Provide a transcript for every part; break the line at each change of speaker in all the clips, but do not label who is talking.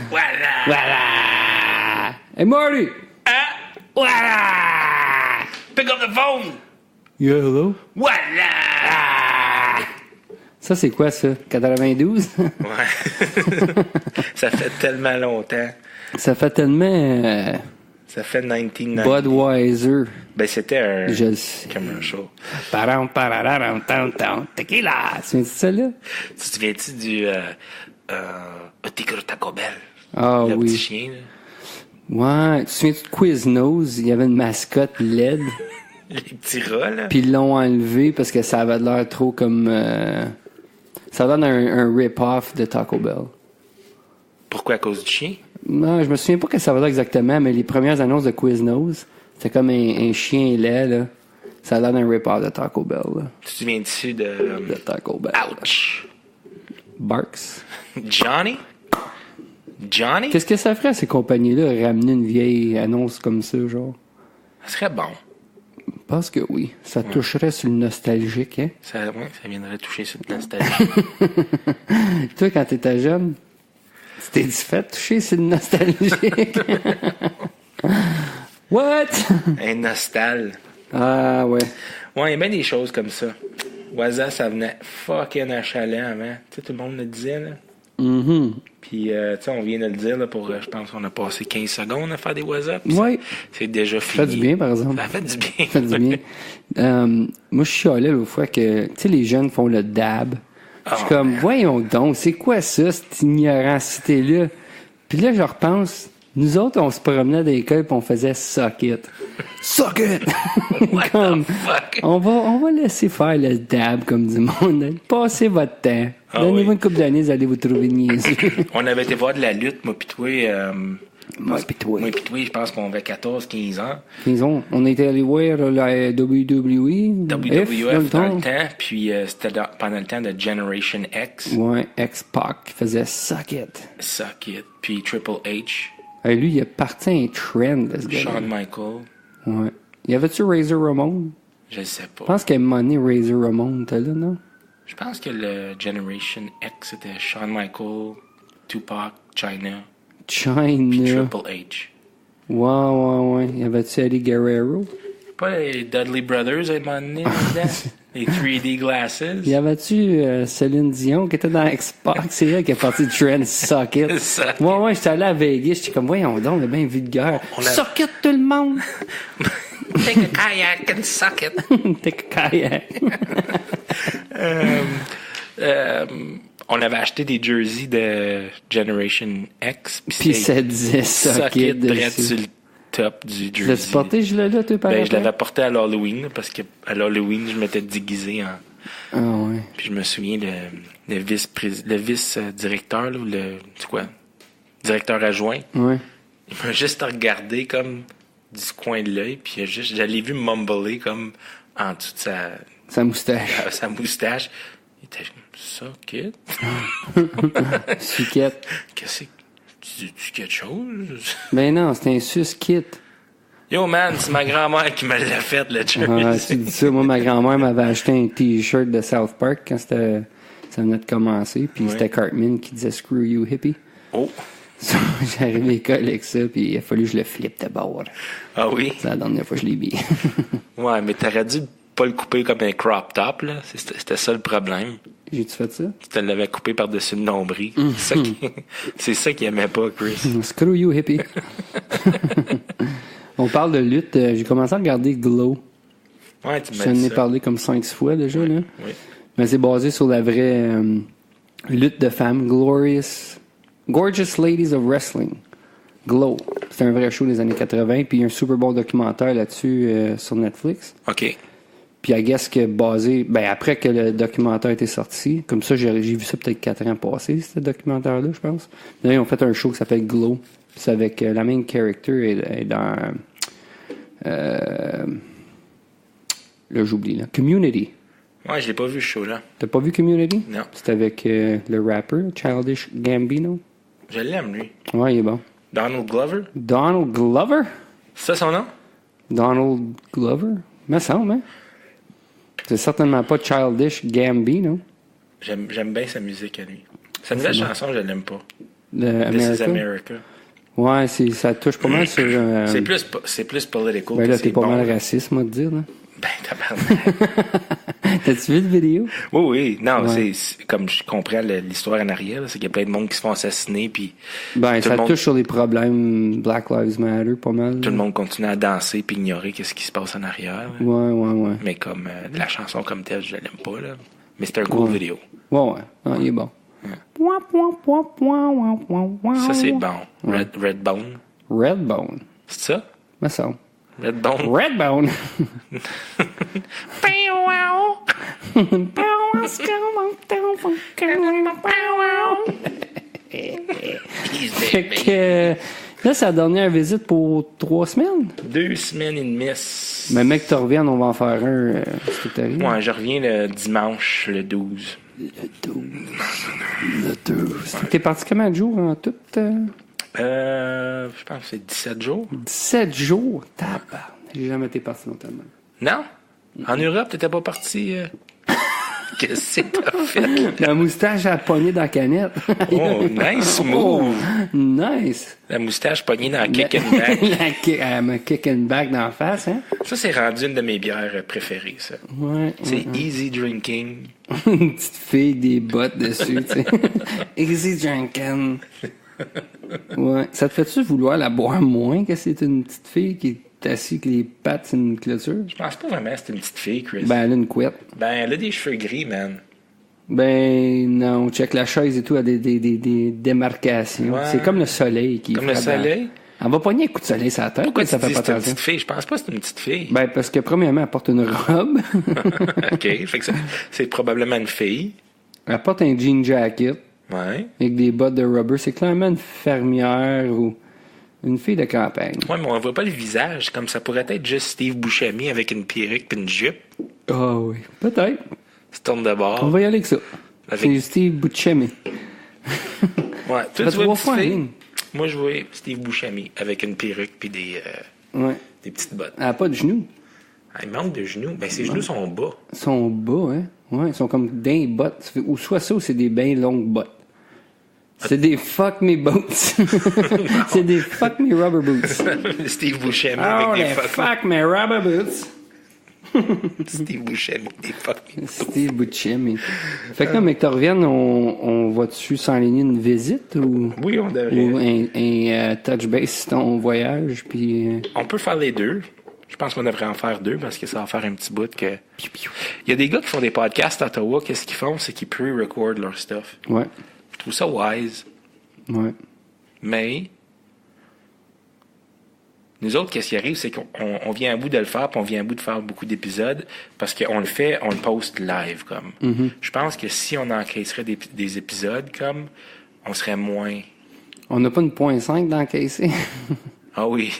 Voilà! Hey, Marty! Voilà!
Pick up the phone!
Yeah, hello?
Voilà!
Ça, c'est quoi, ça? 92?
Ouais. Ça fait tellement longtemps.
Ça fait tellement...
Ça fait 1990.
Budweiser.
Ben, c'était un
Je le sais.
commercial.
Param, pararam, tam, tam, tequila. C'est ça, là?
Tu te souviens-tu du Tigre Taco Bell?
Ah
le
oui.
petit chien, là.
Ouais. Tu te souviens-tu de Quiznos? Il y avait une mascotte LED.
Les petits rats, là.
Puis ils l'ont enlevé parce que ça avait l'air trop comme... ça donne un rip-off de Taco Bell.
Pourquoi? À cause du chien?
Non, je me souviens pas que ça va là exactement, mais les premières annonces de Quiznos, c'était comme un chien laid, là. Ça donne un rip-off de Taco Bell, là.
Tu te souviens-tu
De
de...
Taco Bell.
Ouch!
Barks.
Johnny? Johnny?
Qu'est-ce que ça ferait, ces compagnies-là, ramener une vieille annonce comme ça, genre?
Ça serait bon.
Je pense que oui. Ça toucherait sur le nostalgique, hein?
Ça viendrait toucher cette nostalgie.
Toi, quand t'étais jeune, tu t'es fait toucher sur le nostalgique. What?
Un nostal.
Ah, ouais.
Ouais, il y a bien des choses comme ça. Waza, ça venait fucking achalant avant. Tu sais, tout le monde le disait, là.
Mm-hmm.
Puis, tu sais, on vient de le dire, là, pour, je pense qu'on a passé 15 secondes à faire des WhatsApp.
Ouais.
C'est déjà
Ça fait
fini.
du bien, par exemple.
Ça fait du bien.
Ça fait du bien. Moi, je chialais l'autre fois que, tu sais, les jeunes font le dab. Je suis comme, voyons donc, c'est quoi ça, cette ignorancité-là? Puis là, je repense, nous autres, on se promenait dans l'école et on faisait suck it. Suck it!
What
Comme,
the fuck?
on va laisser faire le dab comme du monde. Passez votre temps.
Ah
Donnez-vous
oui.
une couple d'années, vous allez vous trouver niaiseux.
On avait été voir de la lutte, moi pis toi.
Moi pis toi.
Moi pis toi, je pense qu'on avait 14, 15 ans.
On était allé voir la WWE.
WWF dans le temps, puis c'était pendant le temps de Generation X.
Ouais, X-Pac qui faisait suck it.
Suck It. Puis Triple H.
Hey, lui, il a parti un trend, de ce gars.
Shawn Michael.
Ouais. Y avait-tu Razor Ramon?
Je sais
Je
pas.
pense qu'à un moment donné, Razor Ramon était là, non?
Je pense que le Generation X, c'était Shawn Michael, Tupac, Chyna, puis
China.
Triple H.
Ouais. Y avait-tu Eddie Guerrero?
Pas les Dudley Brothers, à un moment donné, là-dedans. Les 3D glasses.
Y avait-tu Céline Dion qui était dans X-Pac? C'est elle qui a parti du trend Suck It.
Suck
Ouais, j'étais allé à Vegas, j'étais comme, voyons donc, le bien vulgaire. Suck it, tout le monde!
Take a kayak and suck it.
T'es kayak.
On avait acheté des jerseys de Generation X.
Puis ça disait Suck It
direct
dessus.
sur le top du
Tu l'as
jersey.
porté, je l'ai là, toi, par
Ben, je
après?
l'avais porté à l'Halloween, là, parce que à l'Halloween, je m'étais déguisé en...
Ah ouais.
Puis je me souviens, le vice-directeur, là, ou c'est quoi? Directeur adjoint,
Ouais.
il m'a juste regardé comme du coin de l'œil, puis je l'ai vu mumbler comme en dessous de
Sa moustache.
sa moustache. Il était ça, kid?
Suquette.
Qu'est-ce que tu dis quelque chose?
Ben non, c'était un sus-kit.
Yo man, c'est ma grand-mère qui me l'a fait, le jersey.
Ah, tu dis ça, moi, ma grand-mère m'avait acheté un T-shirt de South Park quand ça venait de commencer, puis
Ouais.
c'était Cartman qui disait « Screw you, hippie
Oh! ».
J'arrive à l'école avec ça, puis il a fallu que je le flippe de bord.
Ah oui?
C'est la dernière fois que je l'ai mis.
Ouais, mais t'aurais dû pas le couper comme un crop top, là. C'était ça le problème.
J'ai-tu fait ça?
Tu te l'avais coupé par-dessus le nombril. C'est ça qu'il aimait pas, Chris.
Screw you, hippie. On parle de lutte. J'ai commencé à regarder Glow.
Ouais, tu
Je
m'as
t'en
dit
ai
ça.
parlé comme 5 fois déjà, là.
Oui.
Mais c'est basé sur la vraie lutte de femmes. Gorgeous Ladies of Wrestling. Glow. C'est un vrai show des années 80. Puis il y a un super bon documentaire là-dessus sur Netflix.
OK.
Puis I guess que basé... Ben après que le documentaire était sorti, comme ça j'ai vu ça peut-être 4 ans passés, ce documentaire-là, je pense. Là, ils ont fait un show qui s'appelle Glow. Puis c'est avec la main character est dans... là, j'oublie, là. Community.
Ouais, je l'ai pas vu, ce show-là.
T'as pas vu Community?
Non.
C'est avec le rapper, Childish Gambino.
Je l'aime, lui.
Ouais, il est bon.
Donald Glover?
Donald Glover?
C'est ça son nom?
Donald Glover? Me semble, hein? C'est certainement pas Childish Gambino.
J'aime bien sa musique à lui. Sa nouvelle chanson, je l'aime pas. This is America.
Ouais, ça touche pas mal sur...
C'est plus political.
Ben là, t'es pas mal raciste, moi, te dire, là.
Ben, tabarnak.
T'as-tu vu la vidéo?
Oui. Non, c'est comme je comprends l'histoire en arrière, là, c'est qu'il y a plein de monde qui se font assassiner, puis...
Ben, ça touche sur les problèmes Black Lives Matter, pas mal.
Tout le monde continue à danser puis ignorer qu'est-ce qui se passe en arrière. Là.
Ouais.
Mais comme la chanson comme telle, je l'aime pas, là. Mais c'est un cool vidéo.
Ouais. Non, il est bon.
Ça, c'est bon. Redbone.
Redbone.
C'est ça?
Me semble.
Redbone.
Redbone. Fait que là, c'est la dernière visite pour 3 semaines.
2 semaines et demie.
Mais mec, tu reviens, on va en faire un. Est-ce que t'arrives?
Ouais, je reviens le dimanche, le 12.
Le 12. T'es parti combien de jours en tout?
Je pense que c'est 17 jours.
17 jours? Tabarnak. J'ai jamais été parti longtemps.
Non? En Europe, t'étais pas parti... Qu'est-ce que t'as fait?
La moustache a pogné dans la canette.
Oh, nice move!
Nice!
La moustache pognée dans la kick and back.
Elle m'a kick and back dans la face, hein?
Ça, c'est rendu une de mes bières préférées, ça.
Ouais.
C'est easy drinking.
Une petite fille avec des bottes dessus, tu sais. Easy drinking. Ouais. Ça te fait-tu vouloir la boire moins que c'est une petite fille qui est assise avec les pattes sur une clôture?
Je pense pas vraiment que c'est une petite fille, Chris.
Ben, elle a une couette.
Ben, elle a des cheveux gris, man.
Ben, non, check la chaise et tout, elle a des démarcations.
Ouais.
C'est comme le soleil qui
Comme le soleil?
Elle va pogner un coup de soleil sur la tête.
Pourquoi
ça
tu
fait
dis
pas
que c'est une
attention?
petite fille? Je pense pas que c'est une petite fille.
Ben, parce que premièrement, elle porte une robe.
OK, fait que c'est probablement une fille.
Elle porte un jean jacket.
Ouais.
Avec des bottes de rubber. C'est clairement une fermière ou une fille de campagne.
Ouais, mais on voit pas le visage. Comme ça pourrait être juste Steve Buscemi avec une perruque et une jupe.
Ah oui, peut-être.
Il se tourne de bord.
On va y aller avec ça. C'est Steve Buscemi.
Ouais,
tu vois une petite fille?
Moi, je vois Steve Buscemi avec une perruque puis des petites bottes.
Elle n'a pas de genoux.
Elle manque de genoux. Ben, ses genoux sont bas.
Ils sont bas, hein? Ouais, ils sont comme des bottes. Ou soit ça, ou c'est des bien longues bottes. C'est des fuck me boots. C'est des fuck me rubber boots.
Steve Buscemi
avec
des
fuck me rubber boots.
Steve Buscemi des fuck me boots.
Steve Buscemi. Fait que là, mais que tu reviennes, on va-tu s'enligner une visite ou...
Oui, on devrait.
Ou un touch base sur ton voyage, puis...
On peut faire les deux. Je pense qu'on devrait en faire 2 parce que ça va faire un petit bout que... Il y a des gars qui font des podcasts à Ottawa. Qu'est-ce qu'ils font? C'est qu'ils pre-record leur stuff.
Ouais.
Je trouve ça wise.
Ouais.
Mais nous autres, qu'est-ce qui arrive, c'est qu'on vient à bout de le faire, puis on vient à bout de faire beaucoup d'épisodes, parce qu'on le fait, on le poste live, comme.
Mm-hmm.
Je pense que si on encaisserait des épisodes, comme, on serait moins...
On n'a pas une .5 d'encaisser.
Ah oui.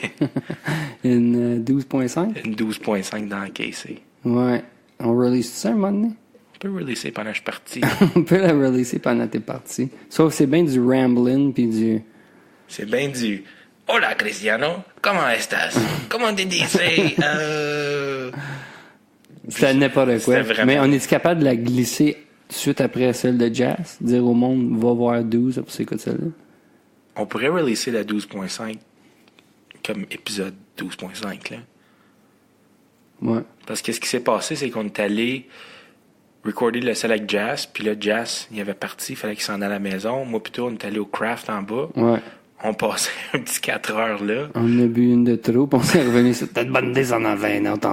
Une 12.5?
Une 12.5 d'encaisser.
Ouais. On release ça un moment donné?
On peut releaser pendant que je suis parti.
On peut la releaser pendant que t'es parti. Sauf que c'est bien du rambling puis du...
C'est bien du... Hola, Cristiano. Comment estás? Comment te dices?
C'était n'importe quoi.
Vraiment...
Mais on est capable de la glisser tout de suite après celle de Jazz? Dire au monde, va voir 12 après c'est quoi celle-là?
On pourrait releaser la 12.5 comme épisode 12.5, là.
Ouais.
Parce que ce qui s'est passé, c'est qu'on est allé recorder le celle avec Jazz, puis là, Jazz, il avait parti, il fallait qu'il s'en aille à la maison. Moi, plutôt, on est allé au craft en bas.
Ouais.
On passait un petit 4 heures là.
On a bu une de trop, puis on s'est revenu sur peut-être bonne idée, en avait une autre,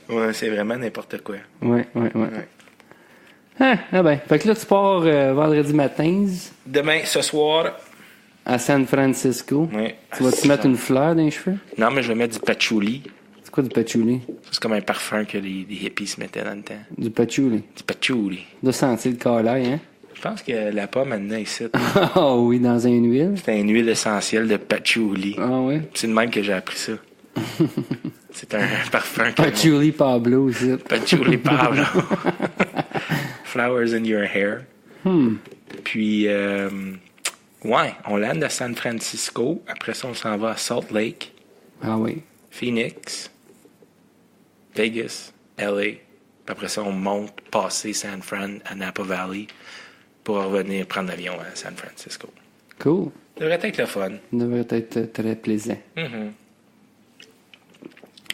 Ouais, c'est vraiment n'importe quoi.
Ouais. Ah ben, fait que là, tu pars vendredi matin.
Demain, ce soir...
À San Francisco.
Ouais.
Tu vas-tu mettre une fleur dans les cheveux?
Non, mais je vais mettre du patchouli.
C'est quoi du patchouli?
C'est comme un parfum que les hippies se mettaient dans le temps.
Du patchouli.
Du patchouli.
De sentir le calaï, hein?
Je pense que la pomme maintenant ici.
Oh oui, dans une huile.
C'est une huile essentielle de patchouli.
Ah oui?
C'est de même que j'ai appris ça. C'est un parfum.
Patchouli Pablo aussi.
Patchouli Pablo. Flowers in your hair. Puis, ouais, on lande à San Francisco. Après ça, on s'en va à Salt Lake.
Ah oui.
Phoenix. Vegas. LA. Puis après ça, on monte, passer San Fran à Napa Valley pour revenir prendre l'avion à San Francisco.
Cool.
Ça devrait être le fun.
Ça devrait être très plaisant.
Mm-hmm.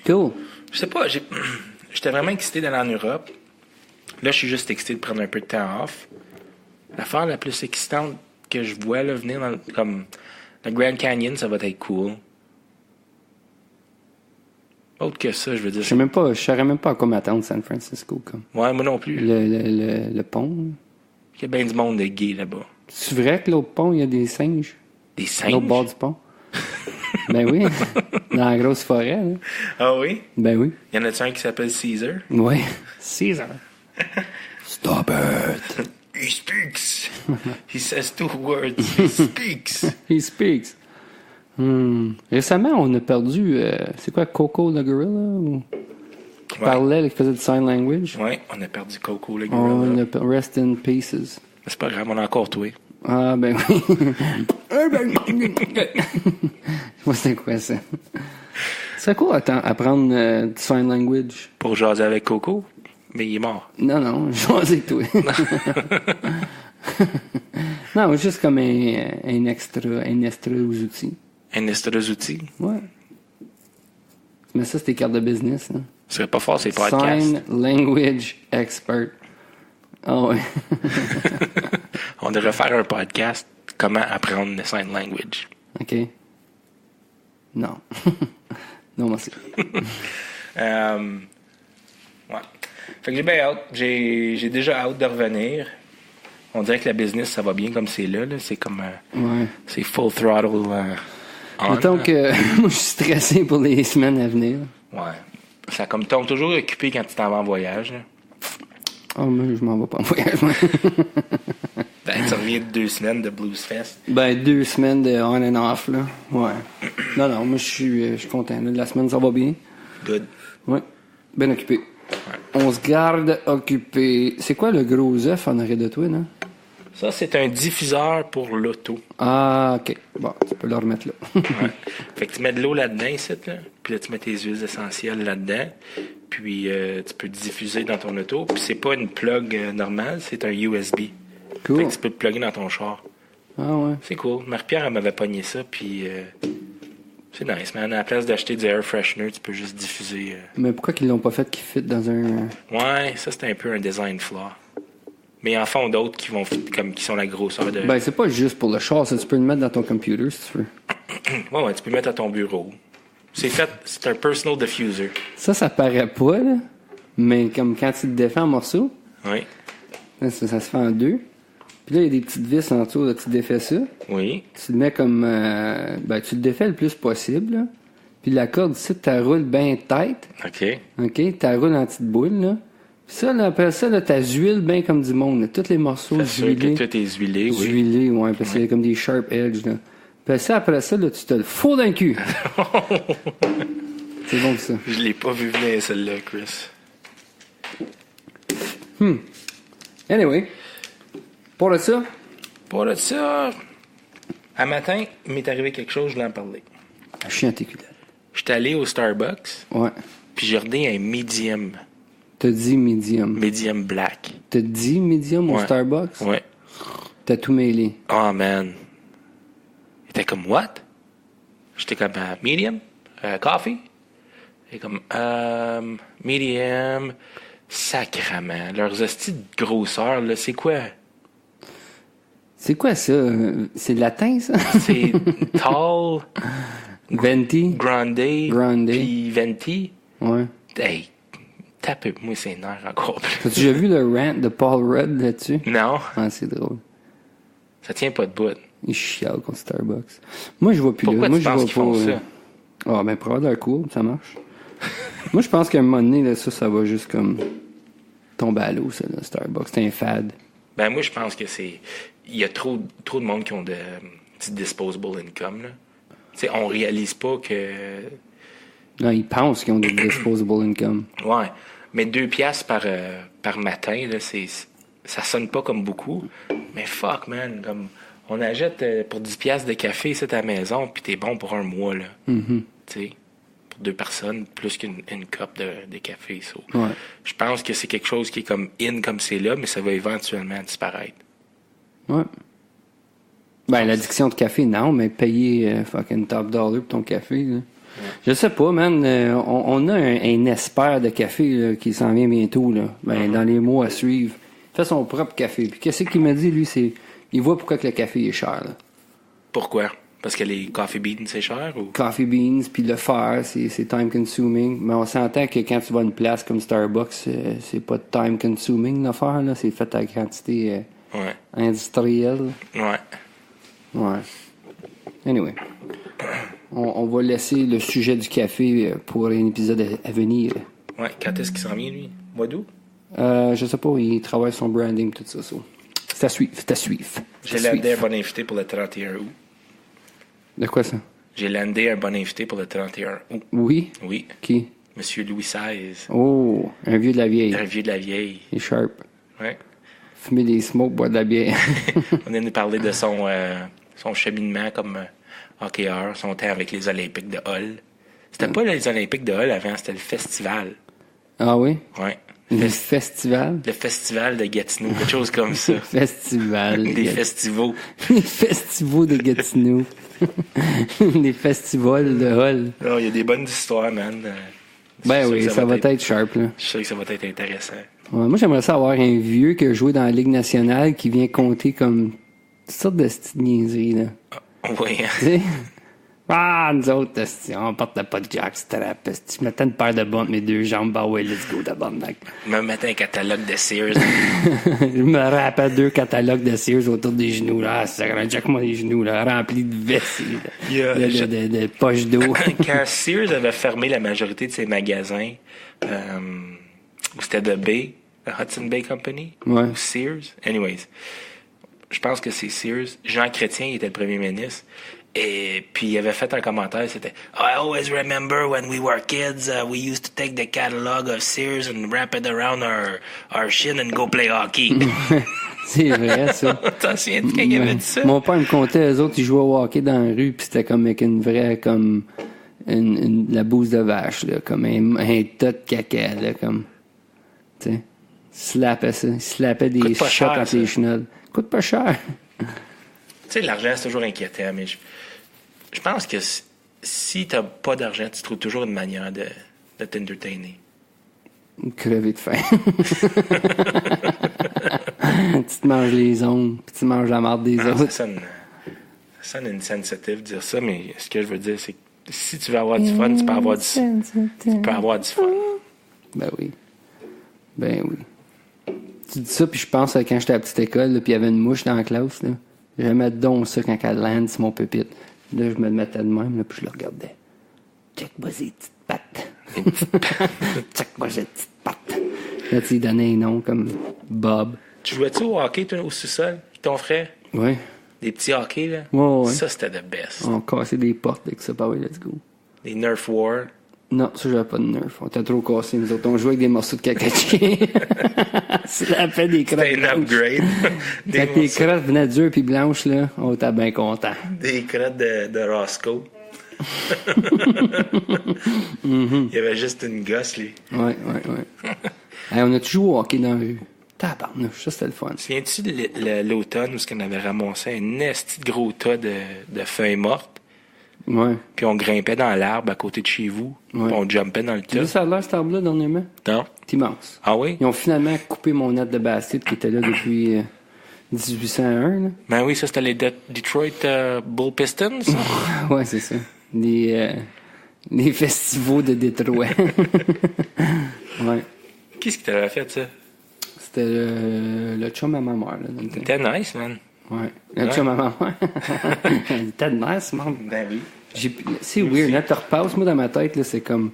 Cool.
Je sais pas, j'étais vraiment excité d'aller en Europe. Là, je suis juste excité de prendre un peu de temps off. L'affaire la plus excitante que je vois là, venir comme le Grand Canyon, ça va être cool. Autre que ça, je veux dire.
Je saurais même pas à quoi m'attendre San Francisco. Comme.
Ouais, moi non plus.
Le pont.
Il y a bien du monde de gay là-bas.
C'est vrai que l'autre pont, il y a des singes?
Des singes?
L'autre bord du pont. Ben oui. Dans la grosse forêt. Là.
Ah oui?
Ben oui.
Y en a-tu un qui s'appelle Caesar?
Oui. Caesar. Stop it.
He speaks. He says 2 words. He speaks.
He speaks. Récemment, on a perdu... c'est quoi, Coco le gorilla? Ou... Qui parlait, qui faisait du sign language?
Oui, on a perdu Coco le
On
gorilla.
a rest in pieces.
Mais c'est pas grave, on a encore tué.
Ah, ben oui. Moi, c'était quoi ça? C'est quoi apprendre du sign language?
Pour jaser avec Coco, mais il est mort.
Non, jaser toi. Non, juste comme un extra aux outils.
Un extra outils.
Ouais. Mais ça, c'est tes cartes de business. Hein?
Ce serait pas fort, ces podcasts.
Sign language expert. Ah ouais.
On devrait faire un podcast comment apprendre le sign language.
OK. Non. Non, merci.
Ouais. Fait que j'ai bien hâte. J'ai déjà hâte de revenir. On dirait que la business, ça va bien comme c'est là. C'est comme...
Ouais.
c'est full throttle on.
Mettons que moi, je suis stressé pour les semaines à venir.
Ouais. Ça comme tombe toujours occupé quand tu t'en vas en voyage. Là.
Oh, mais je m'en vais pas en voyage, moi.
Ben, tu reviens de 2 semaines de Blues Fest.
Ben, 2 semaines de on and off, là. Ouais. Non, moi, je suis content. Là. La semaine, ça va bien.
Good.
Ouais. Bien occupé.
Ouais.
On se garde occupé. C'est quoi le gros œuf en arrêt de toi, non?
Ça, c'est un diffuseur pour l'auto.
Ah, OK. Bon, tu peux le remettre là.
Ouais. Fait que tu mets de l'eau là-dedans, ici, là. Puis là, tu mets tes huiles essentielles là-dedans. Puis tu peux diffuser dans ton auto. Puis c'est pas une plug normale, c'est un USB.
Cool.
Fait que tu peux te plugger dans ton char.
Ah ouais.
C'est cool. Marie-Pierre, elle m'avait pogné ça, puis c'est nice, man. À la place d'acheter du air freshener, tu peux juste diffuser.
Mais pourquoi qu'ils l'ont pas fait qui fit dans un...
Ouais, ça, c'était un peu un design flaw. Mais en font d'autres qui vont comme qui sont la grosseur de...
Ben, c'est pas juste pour le char, ça. Tu peux le mettre dans ton computer, si tu veux.
ouais, tu peux le mettre à ton bureau. C'est un personal diffuser.
Ça paraît pas, là. Mais comme quand tu te défais en morceaux,
Oui.
là, ça se fait en 2. Puis là, il y a des petites vis en dessous, là, tu défais ça.
Oui.
Tu le mets comme... ben, tu le défais le plus possible, là. Puis la corde ici, tu la roules bien tête.
OK.
OK? Tu la roules en petite boule, là. Puis ça, là, après ça, là, tu huiles bien comme du monde, là. Tous les morceaux
C'est sûr
huilés.
que tout est huilé, oui.
Huilés, ouais, parce qu'il y a comme des sharp edges, là. Puis ça, après ça, là, tu te le fous dans le cul. C'est bon, ça.
Je l'ai pas vu venir, celle-là, Chris.
Anyway. Pour ça,
Pour ça, un matin, il m'est arrivé quelque chose, je voulais en parler.
je suis anticulé.
J'étais allé au Starbucks,
Ouais.
puis j'ai redé un medium.
T'as dit medium.
Medium black.
T'as dit medium au
Ouais.
Starbucks?
Ouais.
T'as tout mêlé.
Oh, man. Il était comme, what? J'étais comme, medium? Coffee? Et comme, medium. Sacrament. Leurs hosties de grosseur, là, c'est quoi?
C'est quoi ça? C'est latin, ça?
C'est tall,
Venti?
grande,
Grande.
puis venti.
Ouais.
Hey, tape-moi ses nerfs encore plus.
T'as déjà vu le rant de Paul Rudd là-dessus?
Non,
Ah, c'est drôle.
ça tient pas de bout.
Il chiale contre Starbucks. Moi, je vois plus
Pourquoi
là. Moi,
tu
je
penses
vois
qu'ils font ça?
Ah, ben, pour avoir leur cours, ça marche. Moi, je pense qu'à un moment donné, là, ça va juste comme tomber à l'eau, ça, là, Starbucks. C'est un fad.
Ben, moi, je pense que c'est... Il y a trop de monde qui ont de petit disposable income, là. Tu sais, on réalise pas que...
Non, ils pensent qu'ils ont des disposable income.
Ouais, mais 2 piastres par matin, là, ça sonne pas comme beaucoup. Mais fuck, man, comme... On achète pour 10 piastres de café, c'est à la maison, puis t'es bon pour un mois, là.
Mm-hmm.
Tu sais, pour 2 personnes, plus qu'une coupe de café. So.
Ouais.
Je pense que c'est quelque chose qui est comme in comme c'est là, mais ça va éventuellement disparaître.
Ouais. Ben, l'addiction de café, non, mais payer fucking top dollar pour ton café, là. Ouais. Je sais pas, man. On a un expert de café là, qui s'en vient bientôt, là. Ben, dans les mois à suivre. Il fait son propre café. Puis qu'est-ce qu'il m'a dit, lui, c'est... Il voit pourquoi que le café est cher, là.
Pourquoi? Parce que les coffee beans, c'est cher? Ou?
Coffee beans, puis le faire, c'est time consuming. Mais on s'entend que quand tu vas à une place comme Starbucks, c'est pas time consuming l'affaire, là. C'est fait à quantité industrielle.
Ouais.
Ouais. Anyway. On va laisser le sujet du café pour un épisode à venir.
Ouais. Quand est-ce qu'il s'en vient, lui? Mois d'août?
Je sais pas, il travaille son branding, tout ça. C'est à suivre.
J'ai landé un bon invité pour le 31 août.
De quoi ça?
J'ai landé un bon invité pour le 31 août.
Oui?
Oui.
Qui?
Monsieur Louis XVI.
Oh, un vieux de la vieille.
Un vieux de la vieille.
Il est sharp.
Ouais.
Fumer des smokes, boire de la bière.
On est venu parler de son cheminement comme hockeyeur, son temps avec les Olympiques de Hull. C'était pas les Olympiques de Hull avant, c'était le festival.
Ah oui?
Ouais.
Le festival?
Le festival de Gatineau, quelque chose comme ça.
Festival.
Des festivals.
Les festivals de Gatineau. Les festivals de Hull.
Oh, il y a des bonnes histoires, man.
Ben oui, ça va être sharp, là.
Je sais que ça va être intéressant.
Ouais, moi, j'aimerais ça avoir un vieux qui a joué dans la Ligue nationale qui vient compter comme toutes sortes de petites niaiseries, là.
Oui.
Tu sais? Ah, nous autres, on portait pas de jackstrap. Je mettais une paire de bas entre mes 2 jambes. Bah ouais, let's go, tabarnak.
Me mettais un catalogue de Sears.
Je me rappelle 2 catalogues de Sears autour des genoux, là. Ah, ça jack-moi les genoux, là, remplis de vestes, de poches d'eau.
Quand Sears avait fermé la majorité de ses magasins, où c'était de Bay, la Hudson Bay Company,
ouais.
Ou Sears, anyways, je pense que c'est Sears. Jean Chrétien, il était le premier ministre. Et puis il avait fait un commentaire, c'était I always remember when we were kids, we used to take the catalog of Sears and wrap it around our shin and go play hockey.
C'est vrai, ça.
T'en souviens-tu quand il avait dit ça?
Mon père me contait, eux autres, ils jouaient au hockey dans la rue, puis c'était comme avec une vraie, comme, la bouse de vache, là, comme un tas de caca, là, comme, tu sais, il slappait des shots entre les chenolles. Coûte pas cher.
Tu sais, l'argent, c'est toujours inquiétant, mais je pense que si t'as pas d'argent, tu trouves toujours une manière de t'entertainer.
Crever de faim. Tu te manges les ongles, puis tu manges la marde des autres.
Ça sonne insensitive de dire ça, mais ce que je veux dire, c'est que si tu veux avoir du fun, tu peux avoir du fun.
Ben oui. Tu dis ça, puis je pense à quand j'étais à la petite école, puis il y avait une mouche dans la classe, là. J'aimais donc ça quand elle lande sur mon pupitre. Là, je me le mettais de même, là, puis je le regardais. Check-moi ces petites pattes. Check-moi ces petites pattes. Là, tu lui donnais un nom comme Bob.
Tu jouais-tu au hockey, toi, au sous-sol, avec ton frère?
Oui.
Des petits hockey, là?
Ouais.
Ça, c'était the best.
On cassait des portes avec ça, bah oui, let's go.
Des Nerf War.
Non, ça, j'avais pas de Nerf. On était trop cassés, nous autres. On jouait avec des morceaux de caca de chien. Ça fait des crottes.
C'était un upgrade.
Quand tes crottes venaient dures puis blanches, là, on était bien contents.
Des crottes de Roscoe. Il y avait juste une gosse, lui.
Ouais. Hey, on a toujours joué au hockey dans la rue. Tabarnouche, ça, c'était le fun.
Souviens-tu de l'automne où on avait ramassé un esti de gros tas de feuilles mortes?
Ouais.
Puis on grimpait dans l'arbre à côté de chez vous.
Ouais.
Puis on jumpait dans le tas.
Tu as vu ça à l'air, cet arbre-là, dernièrement?
Non.
C'est immense.
Ah oui?
Ils ont finalement coupé mon net de basket qui était là depuis 1801. Là.
Ben oui, ça, c'était les Detroit Bull Pistons.
Ouais, c'est ça. Les festivals de Détroit. Ouais.
Qu'est-ce qui t'avait fait, ça?
C'était le chum à ma mère. Là, dans le temps.
C'était nice, man.
Ouais. Le chum à ma mère. C'était nice, man.
Ben oui.
C'est weird, là, tu repasses, moi, dans ma tête, là, c'est comme,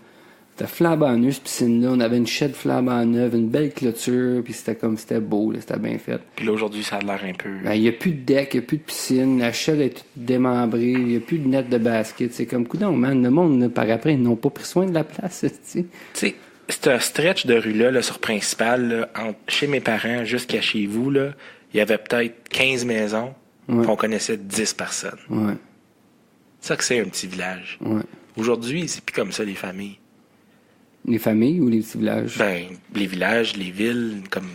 c'était flambant neuf, cette piscine-là, on avait une shed flambant neuve, une belle clôture, puis c'était beau, là, c'était bien fait.
Puis là, aujourd'hui, ça a l'air un peu...
Ben, il n'y a plus de deck, il n'y a plus de piscine, la shed est toute démembrée, il n'y a plus de net de basket, c'est comme, coudonc, man, le monde, là, par après, ils n'ont pas pris soin de la place, tu sais.
Tu sais, c'est un stretch de rue-là, là, sur Principal, là, chez mes parents jusqu'à chez vous, là, il y avait peut-être 15 maisons,
ouais.
On connaissait 10 personnes.
Ouais.
C'est ça que c'est un petit village.
Ouais.
Aujourd'hui, c'est plus comme ça, les familles.
Les familles ou les petits villages?
Ben, les villages, les villes, comme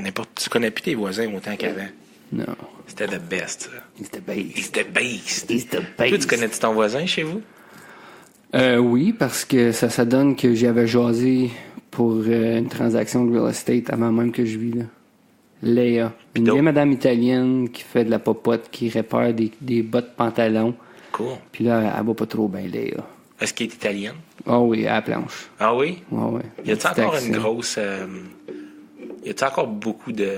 n'importe. Tu connais plus tes voisins autant qu'avant.
Non.
C'était the best, ça.
He's the best.
He's the best.
He's the best.
Toi, tu connais-tu ton voisin chez vous?
Oui, parce que ça donne que j'avais jasé pour une transaction de real estate avant même que je vis là. Léa, une vieille madame italienne qui fait de la popote, qui répare des bottes pantalons.
Cool.
Puis là, elle va pas trop bien, Léa.
Est-ce qu'elle est italienne?
Ah oui, à la planche.
Ah oui?
Ouais.
Y a-t-il encore une grosse... y a-t-il encore beaucoup de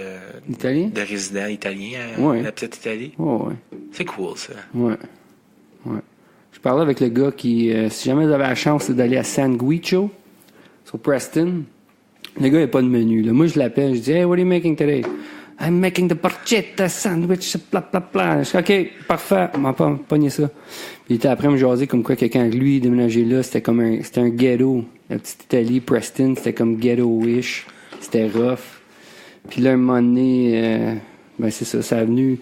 résidents italiens à la petite Italie?
Ouais.
C'est cool, ça.
Ouais. Je parlais avec le gars qui, si jamais vous avez la chance d'aller à San Guicho, sur Preston, le gars, il n'a pas de menu. Là. Moi, je l'appelle, je dis, hey, what are you making today? I'm making the porchetta sandwich, bla bla bla. Je dis, OK, parfait, on m'a pas pogné ça. Puis il était après me jaser comme quoi quelqu'un avec lui déménagé là, c'était un ghetto. La petite Italie, Preston, c'était comme ghetto-ish. C'était rough. Puis là, un moment donné, ben c'est ça a venu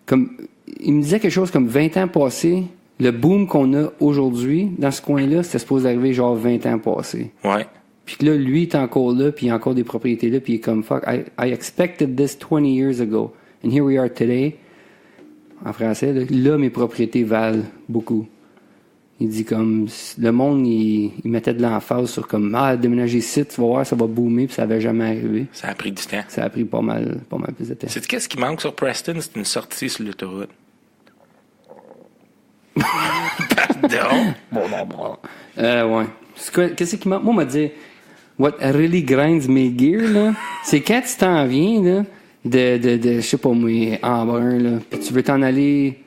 comme... Il me disait quelque chose comme 20 ans passés. Le boom qu'on a aujourd'hui, dans ce coin-là, c'était supposé arriver genre 20 ans passés.
Ouais.
Puis là, lui, il est encore là, puis il a encore des propriétés là, puis il est comme, fuck, I expected this 20 years ago. And here we are today. En français, là mes propriétés valent beaucoup. Il dit comme, le monde, il mettait de l'emphase sur comme, déménager ici, tu vas voir, ça va boomer, puis ça n'avait jamais arrivé.
Ça a pris du temps.
Ça a pris pas mal plus de temps.
Sais-tu qu'est-ce qui manque sur Preston? C'est une sortie sur l'autoroute. Pardon?
Ouais. Qu'est-ce qui manque? Moi, on m'a dit, what really grinds my gear, là, c'est quand tu t'en viens, là, de je sais pas moi, Embrun, là, pis tu veux t'en aller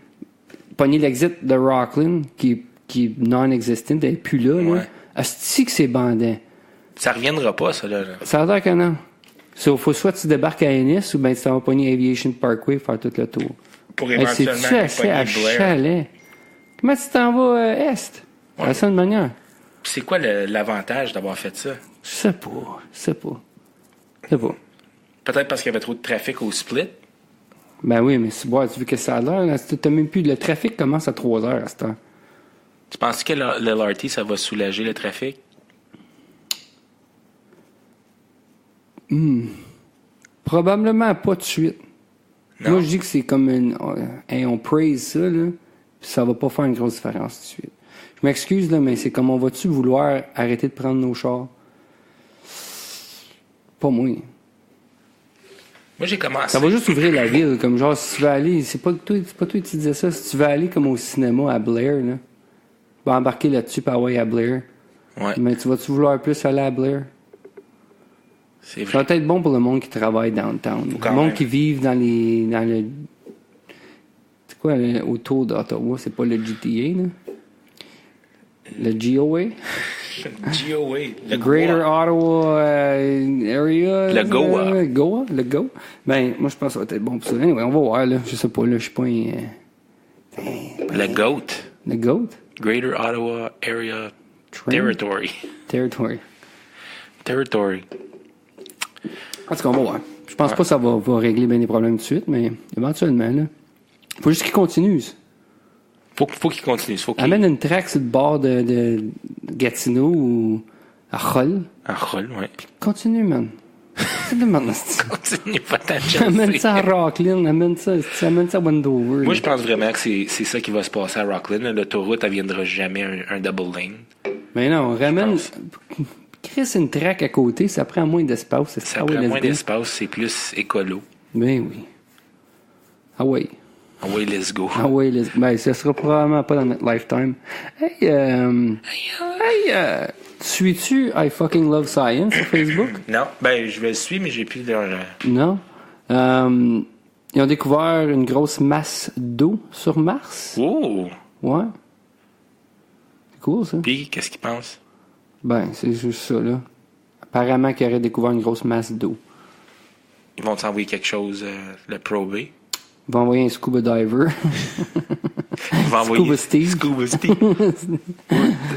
pogner l'exit de Rockland, qui est non-existent, elle est plus là, là. Asti que c'est bandant.
Ça reviendra pas, ça, là.
Ça a l'air que non. Faut soit tu débarques à Ennis, ou bien tu t'en vas pogner Aviation Parkway, faire tout le tour.
Pour éventuellement
c'est assez à chalet. Comment tu t'en vas est? De la seule manière.
C'est quoi l'avantage d'avoir fait ça?
Je sais pas.
Peut-être parce qu'il y avait trop de trafic au split?
Ben oui, mais tu vois, tu veux que ça a l'air, là, t'as même plus... Le trafic commence à 3 heures à ce temps.
Tu penses que l'LRT, ça va soulager le trafic?
Probablement pas tout de suite.
Non.
Moi, je dis que c'est comme on praise ça, là, puis ça va pas faire une grosse différence tout de suite. Je m'excuse, là, mais c'est comme on va-tu vouloir arrêter de prendre nos chars? Pas moi.
Moi, j'ai commencé.
Ça va juste ouvrir la ville, comme genre, si tu veux aller, c'est pas toi qui disais ça, si tu veux aller comme au cinéma à Blair, là, tu vas embarquer là-dessus par à Blair.
Ouais.
Mais tu vas-tu vouloir plus aller à Blair?
C'est vrai.
Ça va être bon pour le monde qui travaille downtown. Le monde qui vit dans le... C'est quoi, autour d'Ottawa? C'est pas le GTA, là? Le GOA?
GOA. Le
Greater Ottawa Area?
Le GOA.
Le GOA? Ben, moi, je pense que ça va être bon pour ça. Anyway, on va voir, là. Je sais pas, là, je suis pas un...
Le GOAT.
Le GOAT?
Greater Ottawa Area Territory.
En tout cas, on va voir. Je pense pas que ça va régler bien les problèmes tout de suite, mais éventuellement, là. Faut juste qu'il continue.
Faut qu'il continue.
Amène une track sur le bord de Gatineau ou à Hull.
À Hull, ouais.
Puis continue, man.
Continue, pas ta chance.
Amène ça à Rockland, amène ça à Wendover.
Moi, je pense vraiment que c'est ça qui va se passer à Rockland. L'autoroute, elle viendra jamais un double lane.
Mais non, ramène... Chris, une track à côté, ça prend moins d'espace.
Ça prend moins d'espace, c'est plus écolo.
Ben oui. Ah oui.
Ah oui, let's go.
Ah oui, ben ça sera probablement pas dans notre lifetime. Hey, suis-tu I Fucking Love Science sur Facebook?
Non, ben je le suis, mais j'ai plus leur...
Non. Ils ont découvert une grosse masse d'eau sur Mars.
Oh!
Ouais. C'est cool, ça.
Puis, qu'est-ce qu'ils pensent?
Ben, c'est juste ça, là. Apparemment qu'ils auraient découvert une grosse masse d'eau.
Ils vont t'envoyer quelque chose, le prober.
Ils vont envoyer un scuba diver.
Ils vont envoyer
Scuba Steve.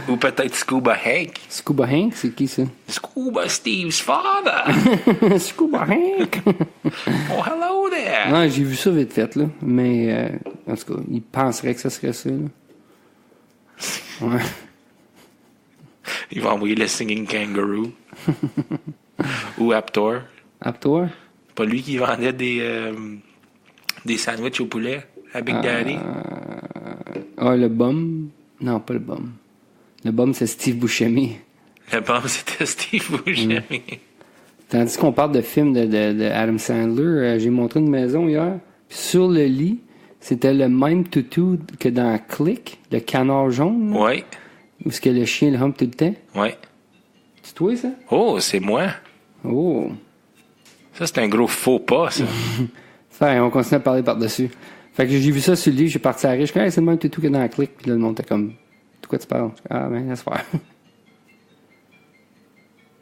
ou peut-être Scuba Hank.
Scuba Hank, c'est qui ça?
Scuba Steve's father.
Scuba Hank.
Oh, hello there.
Non, j'ai vu ça vite fait, là. Mais, en tout cas, ils penseraient que ça serait ça, là. Ouais.
Ils vont envoyer le Singing Kangaroo. Ou Aptor.
Aptor?
Pas lui qui vendait des sandwichs au poulet à Big Daddy.
Le Bum? Non, pas le Bum. Le Bum, c'est Steve Buscemi.
Le bon, c'était Steve Buscemi.
Tandis qu'on parle de films de Adam Sandler, j'ai montré une maison hier, puis sur le lit, c'était le même toutou que dans Click, le canard jaune. Là,
Ouais.
où est-ce que le chien le humpe tout le temps.
Ouais.
C'est toi, ça?
Oh, c'est moi.
Oh.
Ça, c'est un gros faux pas, ça.
Fait, on continue à parler par-dessus. Fait que j'ai vu ça sur le lit, j'ai parti à la riche. C'est le même toutou que dans Click, puis là, le monde était comme, de quoi tu parles? Laisse faire.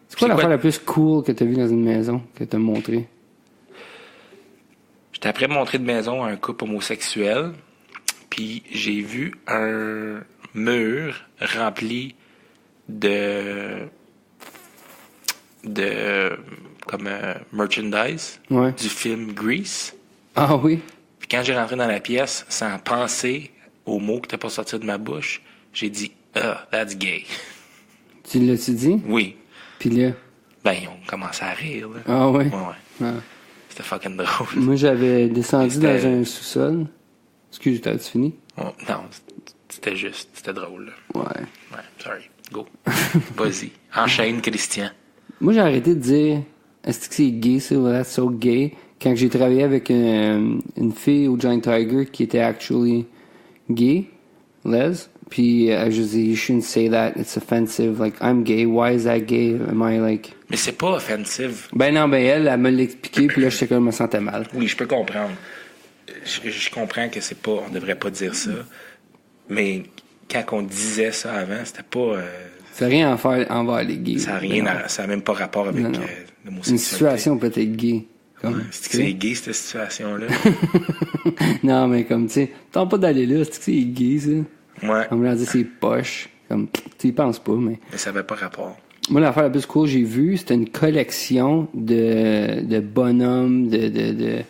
C'est quoi l'affaire la plus cool que t'as vue dans une maison, que t'as montré?
J'étais après montrer de maison à un couple homosexuel, puis j'ai vu un mur rempli de comme merchandise du film Grease.
Ah oui?
Puis quand j'ai rentré dans la pièce, sans penser aux mots qui n'étaient pas sortis de ma bouche, j'ai dit « that's gay ».
Tu l'as-tu dit?
Oui.
Puis là?
Ben, ils ont commencé à rire. Là.
Ah oui?
Ouais.
Ah.
C'était fucking drôle.
Moi, j'avais descendu dans un sous-sol. Excuse, t'as-tu fini?
Non, c'était drôle. Là.
Ouais.
Ouais, sorry. Go. Vas-y. Enchaîne, Christian.
Moi, j'ai arrêté de dire est-ce que c'est gay, ça, ou that's so gay, quand j'ai travaillé avec une fille au Giant Tiger qui était actually gay, les, puis je dis you shouldn't say that, it's offensive, like I'm gay, why is that gay, am I like...
Mais c'est pas offensive.
Ben non, elle me l'a expliqué, puis là, j'étais comme, je me sentais mal.
Oui, je peux comprendre. Je comprends que c'est pas, on devrait pas dire ça, mais quand on disait ça avant, c'était pas...
Ça n'a rien à faire envers les gays.
Ça n'a même pas rapport avec l'homosexualité.
Une situation peut être gay. Comme,
c'est gay, cette situation-là.
Non, mais comme, tu sais, t'as pas d'aller là, c'est que c'est gay, ça.
Ouais.
On me l'a dit, c'est poche. Comme, tu y penses pas, mais...
Mais ça avait pas rapport.
Moi, l'affaire la plus cool que j'ai vue, c'était une collection de bonhommes, de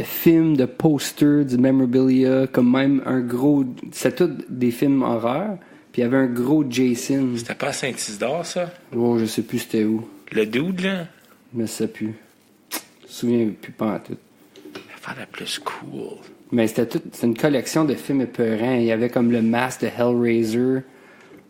films, de posters, du memorabilia, comme même un gros... C'était tous des films horreurs. Puis il y avait un gros Jason.
C'était pas à Saint-Isidore, ça?
Oh, je sais plus c'était où.
Le dude, là?
Je sais plus. Je me souviens plus pas en tout.
L'affaire la plus cool.
Mais c'était une collection de films épeurants. Il y avait comme le masque de Hellraiser.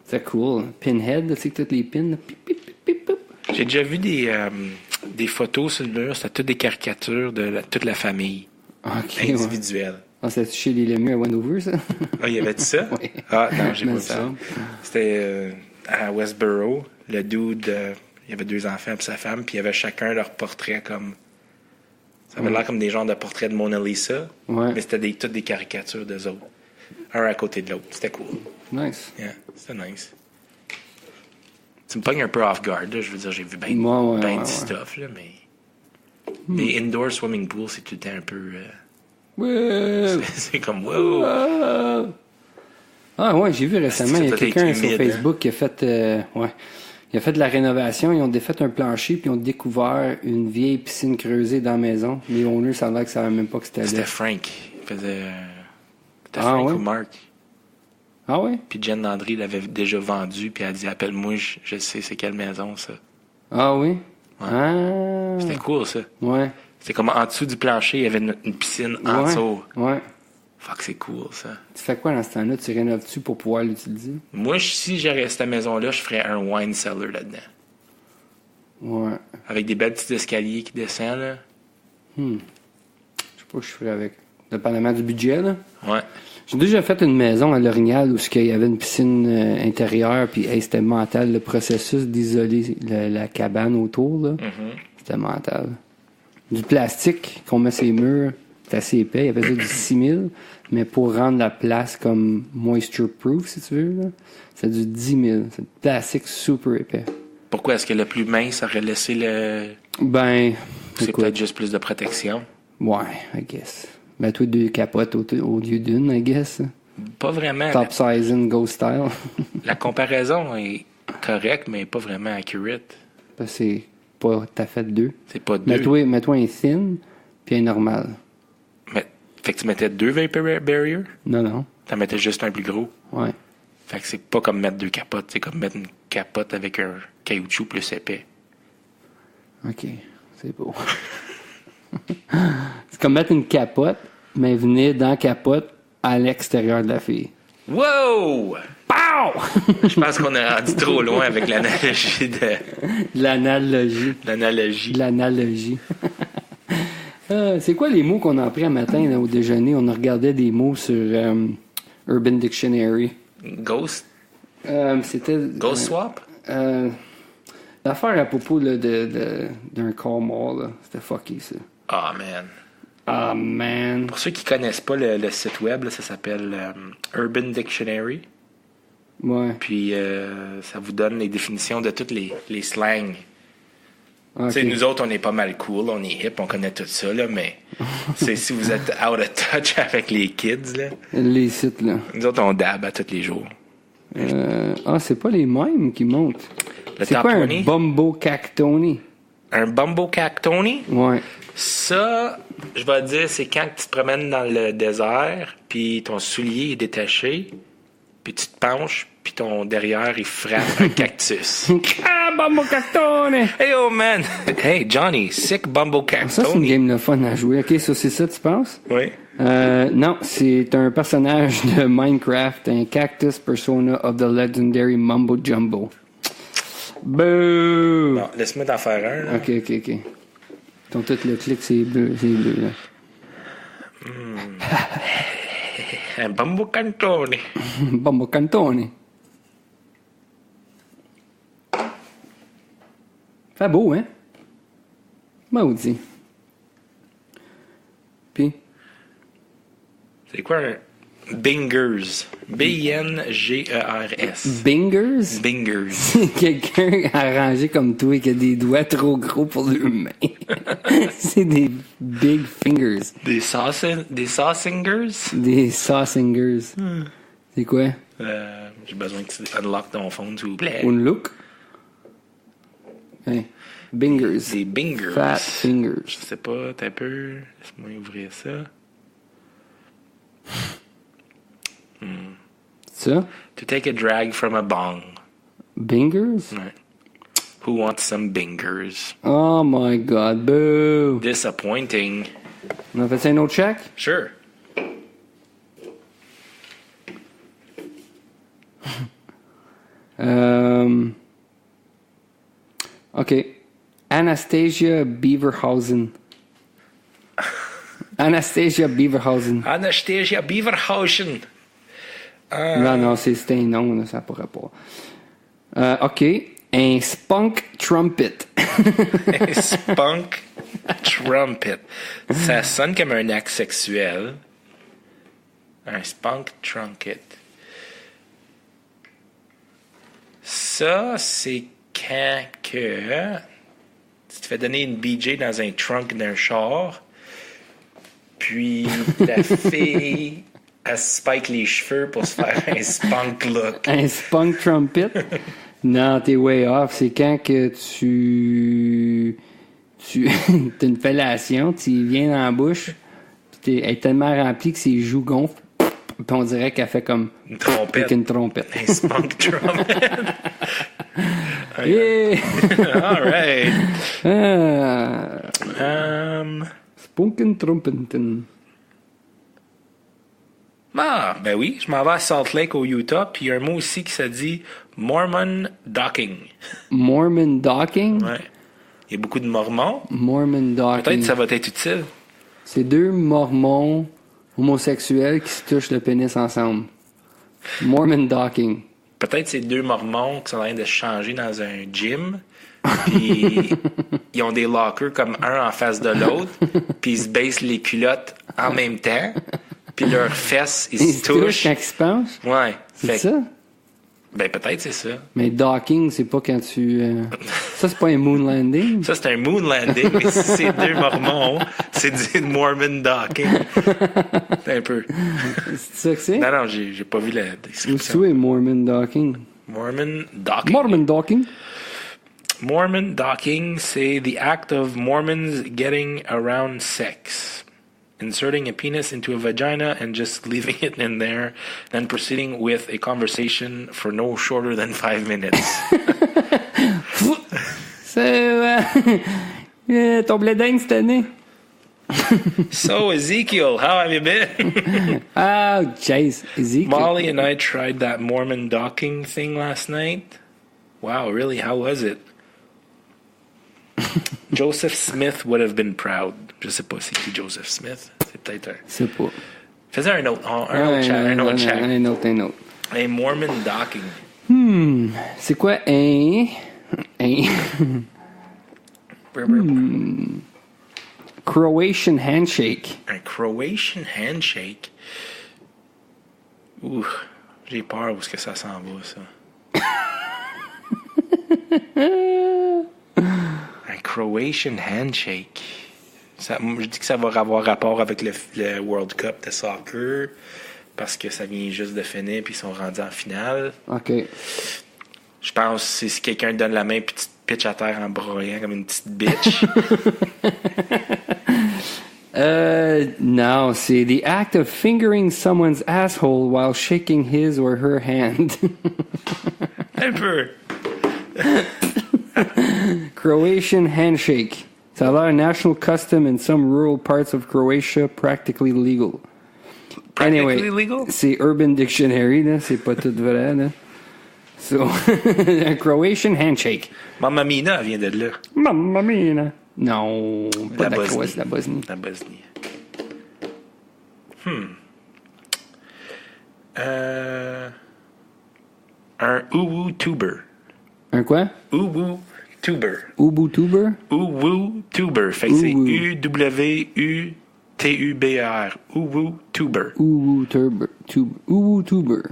C'était cool. Pinhead, tu sais que toutes les pins. Pip, pip, pip, pip, pip.
J'ai déjà vu des photos sur le mur. C'était toutes des caricatures de toute la famille.
Okay,
individuelle.
Ouais. Ah, c'était chez les Lemieux à Wendover, ça?
Ah, il y avait dit ça?
Oui.
Ah, non, j'ai pas vu
ça.
ça. C'était à Westboro. Le dude, il y avait 2 enfants et sa femme, puis il y avait chacun leur portrait comme... Ça avait l'air comme des genres de portraits de Mona Lisa, mais c'était toutes des caricatures d'eux autres. Un à côté de l'autre. C'était cool.
Nice.
Yeah, c'était nice. Tu me pognes un peu off guard, là. Je veux dire, j'ai vu bien du stuff, là, mais... Les indoor swimming pools, c'est tout le temps un peu... c'est comme wow.
Ah ouais, j'ai vu récemment, il y a quelqu'un sur Facebook qui a fait il a fait de la rénovation, ils ont défait un plancher puis ils ont découvert une vieille piscine creusée dans la maison. Les owners, ça a l'air que ça savait même pas que c'était là.
C'était Frank. C'était Frank ou Mark.
Ah ouais?
Puis Jen Landry l'avait déjà vendu puis elle a dit appelle-moi, je sais c'est quelle maison ça.
Ah oui?
Ouais.
Ah.
C'était cool ça.
Ouais.
C'était comme en dessous du plancher, il y avait une piscine en dessous.
Ouais.
Fuck, c'est cool, ça.
Tu fais quoi dans ce temps-là? Tu rénoves-tu pour pouvoir l'utiliser?
Moi, si j'aurais cette maison-là, je ferais un wine cellar là-dedans.
Ouais.
Avec des belles petits escaliers qui descendent, là.
Je sais pas ce que je ferais avec. Dépendamment du budget, là.
Ouais.
J'ai déjà fait une maison à L'Orignal où il y avait une piscine intérieure, puis c'était mental, le processus d'isoler la cabane autour, là. C'était mental. Du plastique qu'on met sur les murs, c'est assez épais. Il y avait ça du 6000, mais pour rendre la place comme moisture-proof, si tu veux, là, c'est du 10 000. C'est du plastique super épais.
Pourquoi est-ce que le plus mince aurait laissé le...
Ben,
c'est peut-être juste plus de protection.
Ouais, I guess. Ben, toi, 2 capotes au lieu d'une, I guess.
Pas vraiment.
Top sizing, ghost style.
La comparaison est correcte, mais pas vraiment accurate.
Ben, c'est pas... T'as fait 2.
C'est pas 2.
Mets-toi un thin, puis un normal.
Fait que tu mettais 2 vapor barriers?
Non.
T'en mettais juste un plus gros?
Ouais.
Fait que c'est pas comme mettre 2 capotes, c'est comme mettre capote avec un caoutchouc plus épais.
OK. C'est beau. C'est comme mettre une capote, mais venir dans la capote à l'extérieur de la fille.
Wow!
Pow!
Je pense qu'on est rendu trop loin avec l'analogie de...
L'analogie. L'analogie. C'est quoi les mots qu'on a appris un matin là, au déjeuner? On a regardé des mots sur Urban Dictionary.
Ghost?
C'était...
Ghost swap?
L'affaire à propos là, d'un corps mort, là. C'était fucky, ça.
Oh, man.
Ah, man.
Pour ceux qui connaissent pas le site web, là, ça s'appelle Urban Dictionary.
Ouais.
Puis ça vous donne les définitions de toutes les slangs.
Okay.
Tu sais, nous autres, on est pas mal cool, on est hip, on connaît tout ça, là, mais c'est si vous êtes out of touch avec les kids, là.
Les sites, là.
Nous autres, on dab à tous les jours.
C'est pas les mêmes qui montent.
Le
c'est
top
quoi
20?
un Bumbo Cactoni?
Un Bumbo Cactoni?
Ouais.
Ça, je vais te dire, c'est quand tu te promènes dans le désert, puis ton soulier est détaché, puis tu te penches, puis ton derrière, il frappe un cactus.
Ah, Bumbo Cactoni!
Hey, oh, man! Hey, Johnny, sick Bumbo Cactoni.
Ça, c'est une game de fun à jouer. OK, ça, c'est ça, tu penses?
Oui.
Non, c'est un personnage de Minecraft, un cactus persona of the legendary Mumbo Jumbo. Bouh!
Bon, laisse-moi t'en faire un. Là.
OK. Donc, tout le clic, c'est bleu, là.
Un Bumbo Cantoni.
Bumbo Cantoni. Fait beau, hein? Maudit. Puis?
C'est quoi un Bingers? B-I-N-G-E-R-S.
Bingers?
Bingers.
C'est quelqu'un arrangé comme toi qui a des doigts trop gros pour les mains. C'est des big fingers.
Des saucingers?
Des saucingers. C'est quoi?
J'ai besoin que tu unlock ton phone, s'il vous plaît.
Un look? Hey. Bingers.
Des bingers.
Fat fingers.
Je sais pas, t'as un peu. Laisse-moi ouvrir ça.
Ça?
To take a drag from a bong.
Bingers?
Ouais. Who wants some bingers?
Oh my god, boo!
Disappointing.
On a fait un autre check?
Sure.
OK. Anastasia Beaverhausen. Anastasia Beaverhausen.
Anastasia Beaverhausen.
Non, c'est un nom, là, ça n'a pas rapport. OK. Un spunk trumpet.
Un spunk trumpet. Ça sonne comme un acte sexuel. Un spunk trumpet. Ça, c'est quand que tu te fais donner une BJ dans un trunk d'un char, puis la fille, elle se spike les cheveux pour se faire un spunk look.
Un spunk trumpet? Non, t'es way off. C'est quand que tu t'as une fellation, tu viens dans la bouche, puis elle est tellement remplie que ses joues gonflent, puis on dirait qu'elle fait comme
Une trompette.
avec une trompette.
Un spunk trumpet.
Yeah!
All right.
Spunken Trumpeten.
Ah, ben oui, je m'en vais à Salt Lake au Utah, puis il y a un mot aussi qui se dit Mormon docking.
Mormon docking?
Ouais. Il y a beaucoup de Mormons.
Mormon docking.
Peut-être que ça va être utile.
C'est deux mormons homosexuels qui se touchent le pénis ensemble. Mormon docking.
Peut-être c'est deux Mormons qui sont en train de se changer dans un gym. Puis ils ont des lockers comme un en face de l'autre. Puis ils se baissent les culottes en même temps. Puis leurs fesses, ils se touchent.
quand ils se penchent?
Ouais.
C'est
Fait que-
ça?
Ben peut-être c'est ça.
Mais docking, c'est pas quand tu... Ça, c'est pas un moon landing?
Ça, c'est un moon landing, mais si c'est deux Mormons, c'est du Mormon docking. C'est un peu.
C'est ça que c'est?
Non, j'ai pas vu la
Où
description.
c'est Mormon docking?
Mormon docking.
Mormon docking?
Mormon docking, c'est the act of Mormons getting around sex. inserting a penis into a vagina and just leaving it in there, then proceeding with a conversation for no shorter than 5 minutes.
Ton blé d'Inde cette année?
So, Ezekiel, how have you been?
Oh, jeez. Ezekiel.
Molly and I tried that Mormon docking thing last night. Wow, really? How was it? Joseph Smith would have been proud. Je sais pas c'est qui Joseph Smith. C'est peut-être un...
C'est pas.
Faisais un autre chat.
Un autre.
A Mormon docking.
C'est quoi Croatian handshake.
Un Croatian handshake. Ouh, j'ai peur où est-ce que ça s'en va, ça. Un Croatian handshake. Ça, je dis que ça va avoir rapport avec le World Cup de soccer parce que ça vient juste de finir puis ils sont rendus en finale.
OK.
Je pense que c'est si quelqu'un donne la main puis tu te pitches à terre en broyant comme une petite bitch.
Non, c'est the act of fingering someone's asshole while shaking his or her hand.
Un peu.
Croatian handshake. Ça a l'air a national custom in some rural parts of Croatia, practically legal.
Practically legal?
C'est Urban Dictionary, là. C'est pas tout vrai, là. So, un Croatian handshake.
Mamma Mina vient de là.
Mamma mia. Non, pas
La
de la Croatie, la Bosnie.
La Bosnie. Un uwu tuber.
Un quoi?
Uwu tuber.
Ubu tuber?
Uwu tuber. Fait que c'est
Uwu.
U-W-U-T-U-B-E-R. Uwu tuber.
Ubu tuber.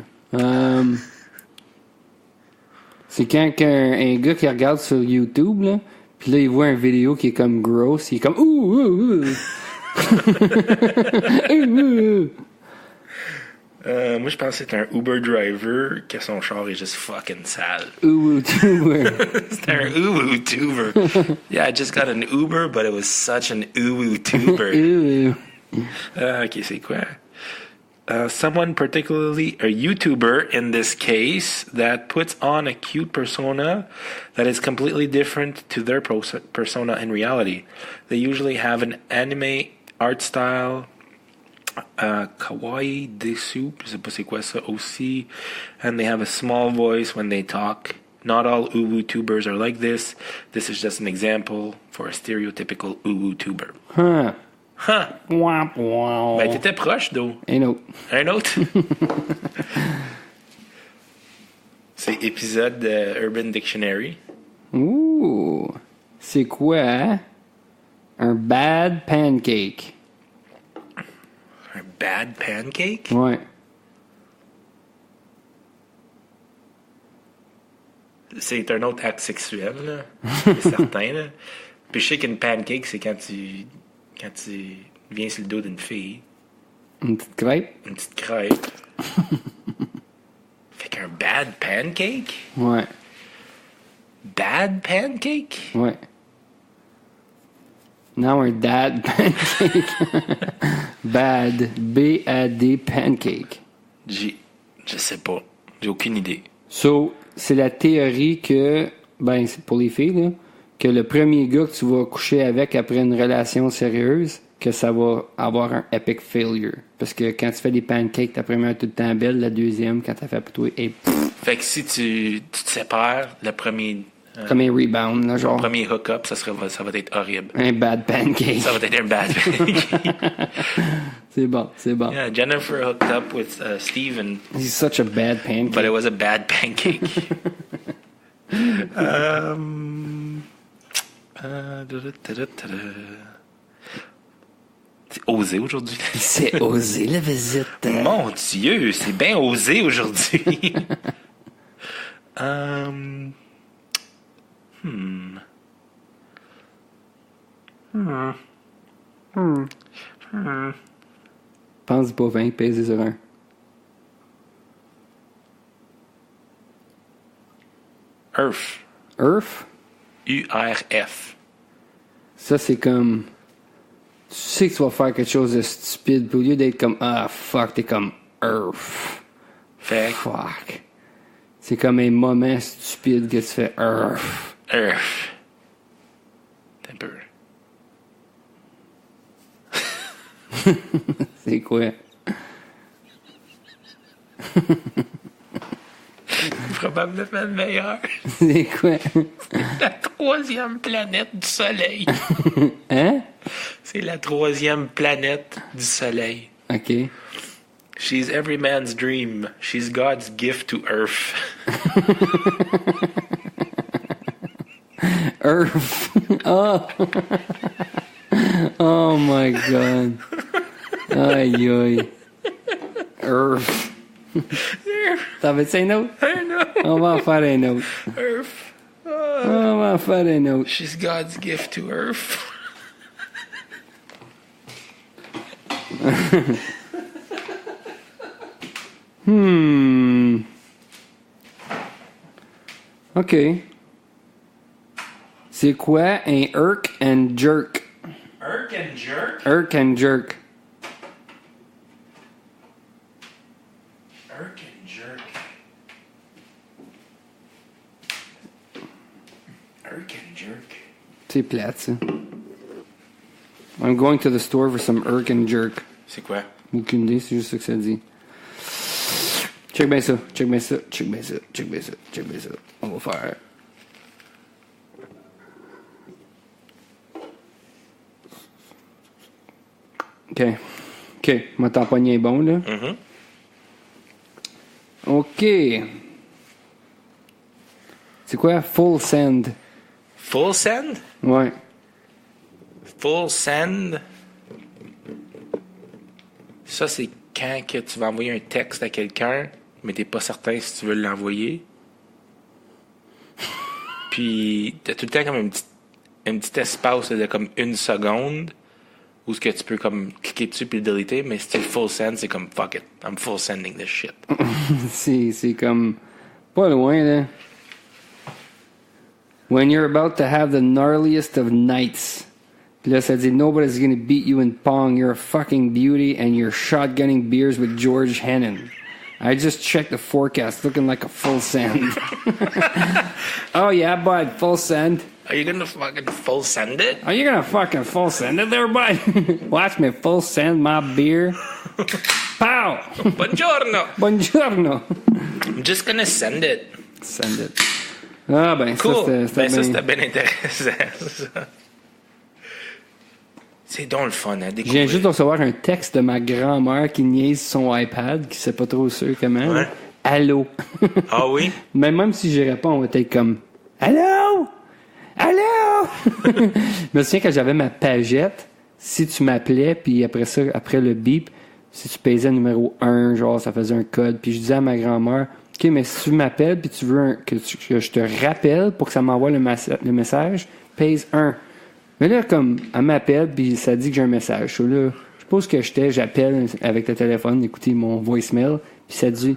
C'est quand un gars qui regarde sur YouTube, là, puis là, il voit une vidéo qui est comme gross, il est comme ouh.
Moi, je pense que c'est un Uber driver que son char est juste fucking sale.
Ubu tuber.
C'est un Uwu tuber. Yeah, I just got an Uber, but it was such an Uwu tuber. Ok, c'est quoi? Someone, particularly a YouTuber in this case, that puts on a cute persona that is completely different to their persona in reality. They usually have an anime art style, kawaii desu, je sais pas c'est quoi ça aussi, and they have a small voice when they talk. Not all Uwu-tubers are like this. This is just an example for a stereotypical Uwu-tuber.
Huh.
Huh.
Womp womp.
Ben, t'étais proche, d'eau.
Un autre.
Un autre? C'est épisode de Urban Dictionary.
Ouh. C'est quoi, hein? Un bad pancake.
Un bad pancake?
Ouais.
C'est un autre acte sexuel, là. C'est certain, là. Puis je sais qu'une pancake, c'est quand tu viens sur le dos d'une fille.
Une petite crêpe?
Une petite crêpe. Fait qu'un bad pancake?
Ouais.
Bad pancake?
Ouais. Non, un dad pancake. Bad. B-A-D pancake.
Je sais pas. J'ai aucune idée.
So, c'est la théorie que, ben, c'est pour les filles, là, que le premier gars que tu vas coucher avec après une relation sérieuse, que ça va avoir un epic failure. Parce que quand tu fais des pancakes, ta première est tout le temps belle, la deuxième, quand t'as fait pour toi, est
Fait que si tu te sépares, le premier...
comme un rebound, là, genre.
Le premier hook-up, ça va être horrible.
Un bad pancake.
Ça va être un bad pancake.
C'est bon, c'est bon.
Yeah, Jennifer hooked up with Steve, and
He's such a bad pancake.
but it was a bad pancake. C'est osé aujourd'hui.
C'est osé la visite.
Mon Dieu, c'est bien osé aujourd'hui.
Pense pas 20, pèse sur un.
Urf.
Earth?
U-R-F.
Ça, c'est comme Tu sais que tu vas faire quelque chose de stupide, puis au lieu d'être comme ah fuck, t'es comme Earth.
Fait
Fuck. C'est comme un moment stupide que tu fais Earth.
Earth. T'as peur.
C'est quoi?
Probablement le meilleur.
C'est quoi?
La 3e planète du Soleil.
Hein?
C'est la 3e planète du Soleil.
OK.
She's every man's dream. She's God's gift to Earth.
Earth. Oh. Oh my God. Aïe aïe. Earth. T'en veux-tu un autre? On va en faire un autre.
Earth.
On va en faire un autre.
She's God's gift to Earth.
OK. C'est quoi un irk and jerk?
Irk and jerk?
Irk and jerk.
Irk and jerk. Irk and jerk.
C'est plate, ça. I'm going to the store for some irk and jerk.
C'est quoi?
Aucune idée, c'est juste ça que ça dit. Check bien ça, check bien ça, check bien ça, check bien ça, check bien ça. On va faire. OK. OK. Mon tamponnier est bon, là.
Mm-hmm.
OK. C'est quoi? Full send.
Full send?
Ouais.
Full send. Ça, c'est quand que tu vas envoyer un texte à quelqu'un, mais t'es pas certain si tu veux l'envoyer. Puis, t'as tout le temps comme un petit espace de comme 1 seconde où ce que tu peux comme cliquer dessus puis le deleter, mais si tu full send, c'est comme fuck it, I'm full sending this shit.
c'est comme pas loin, là. When you're about to have the gnarliest of nights. Puis là, ça dit, nobody's gonna beat you in Pong. You're a fucking beauty and you're shotgunning beers with George Hennon. I just checked the forecast, looking like a full send. Oh yeah, bud, full send.
Are you gonna fucking full send it?
Are you gonna fucking full send it there, bud? Watch me full send my beer. Pow!
Buongiorno!
Buongiorno!
I'm just gonna send it.
Send it. Ah ben,
Cool.
ça,
C'était bien intéressant. Ça. C'est donc le fun, hein,
Je viens juste de recevoir un texte de ma grand-mère qui niaise son iPad, qui sait pas trop sûr comment.
Ouais.
Allô?
Ah oui?
Mais même si j'y réponds, on va être comme Allô? Allô? Je me souviens quand j'avais ma pagette, si tu m'appelais, puis après ça, après le bip, si tu pesais numéro 1, genre, ça faisait un code. Puis je disais à ma grand-mère, OK, mais si tu m'appelles, puis tu veux que je te rappelle pour que ça m'envoie le message, pèse 1. Mais là, comme, elle m'appelle, puis ça dit que j'ai un message. So, là, je suppose que j'appelle avec le téléphone, écouter mon voicemail, puis ça dit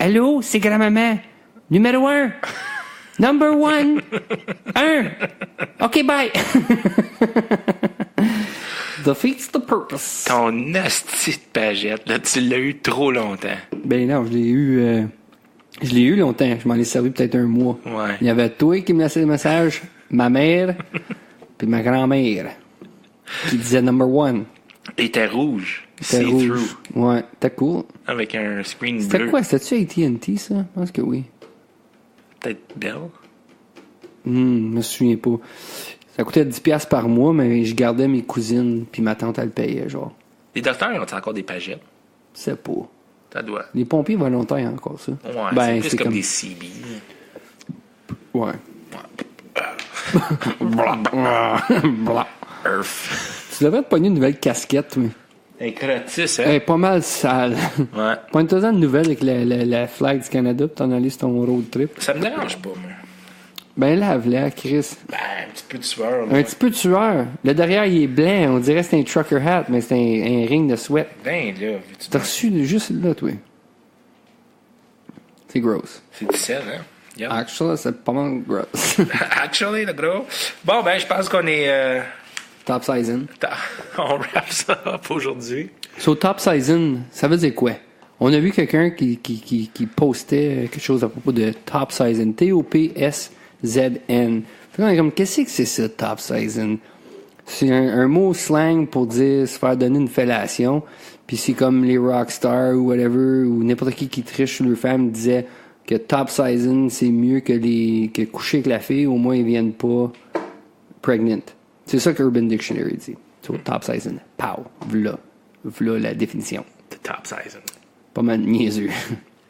Allô, c'est grand-maman. Numéro 1. Number 1. 1. OK, bye. Defeats the purpose.
Ton asti de pagette, là, tu l'as eu trop longtemps.
Ben non, je l'ai eu longtemps. Je m'en ai servi peut-être un mois.
Ouais.
Il y avait toi qui me laissait le message, ma mère, puis ma grand-mère, qui disait number 1.
Il était rouge.
C'était rouge. Ouais, c'était cool.
Avec un screen bleu.
C'était quoi? C'était-tu AT&T, ça? Je pense que oui.
Peut-être Bell.
Je me souviens pas. Ça coûtait 10$ par mois, mais je gardais mes cousines, puis ma tante, elle payait, genre.
Les docteurs, ils ont encore des pagettes?
C'est pas.
Ça doit.
Les pompiers volontaires, ont encore ça.
Ouais,
Ben,
c'est plus comme des CB.
Ouais.
Earth.
Tu devrais te pogner une nouvelle casquette, oui.
Incroyatis, hein?
Elle est pas mal sale.
Ouais.
Pointe-toi une nouvelle avec la flag du Canada, puis t'en aller sur ton road trip.
Ça me dérange pas, moi.
Ben, lave-la, Chris.
Ben, un petit peu de sueur.
Un petit peu de sueur. Le derrière, il est blanc. On dirait que c'est un trucker hat, mais c'est un ring de sweat.
Ben, là.
T'as reçu juste là, toi. C'est gross.
C'est du sel, hein? Yep.
Actually, c'est pas mal gross.
Actually, le gros. Bon, ben, je pense qu'on est.
Top Sizing.
On wrap ça up aujourd'hui.
So, Top Sizing, ça veut dire quoi? On a vu quelqu'un qui postait quelque chose à propos de Top Sizing. T-O-P-S-Z-N. Fait qu'on est comme, qu'est-ce que c'est ça, Top Sizing? C'est un mot slang pour dire se faire donner une fellation. Puis c'est comme les rockstars ou whatever, ou n'importe qui triche sur leur femme disait que Top Sizing, c'est mieux que coucher avec la fille, au moins ils viennent pas pregnant. C'est ça que Urban Dictionary dit. So, Top Sizing. Pow. V'là la définition.
The Top Sizing.
Pas mal niaiseux.